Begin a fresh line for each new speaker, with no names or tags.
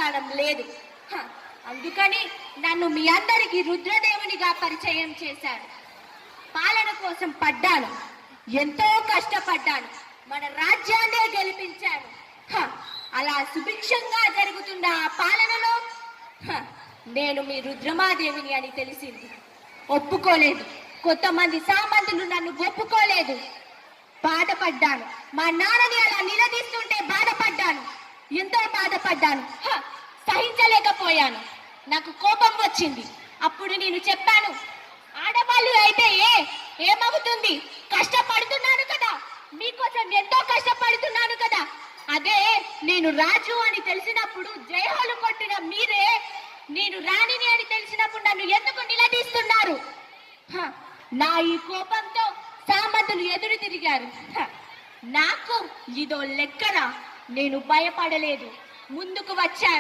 స్థానం లేదు. అందుకని నన్ను మీ అందరికీ రుద్రదేవునిగా పరిచయం చేశారు. పాలన కోసం పడ్డాను, ఎంతో కష్టపడ్డాను, మన రాజ్యాన్నే గెలిపించాను. అలా సుభిక్షంగా జరుగుతున్న ఆ పాలనలో నేను మీ రుద్రమాదేవిని అని తెలిసింది. ఒప్పుకోలేదు. కొంతమంది సామంతులు నన్ను ఒప్పుకోలేదు. బాధపడ్డాను. మా నాన్నని అలా నిలదీస్తుంటే బాధపడ్డాను, ఎంతో బాధపడ్డాను. సహించలేకపోయాను. నాకు కోపం వచ్చింది. అప్పుడు నేను చెప్పాను, ఆడవాళ్ళు అయితే ఏమవుతుంది, కష్టపడుతున్నాను కదా, మీకోసం ఎంతో కష్టపడుతున్నాను కదా. అదే నేను రాజు అని తెలిసినప్పుడు జయహోలు కొట్టిన మీరే నేను రాణిని అని తెలిసినప్పుడు నన్ను ఎందుకు నిలదీస్తున్నారు? నా ఈ కోపంతో సామంతులు ఎదురు తిరిగారు. నాకు ఇదో లెక్కరా. నేను భయపడలేదు, ముందుకు వచ్చాను.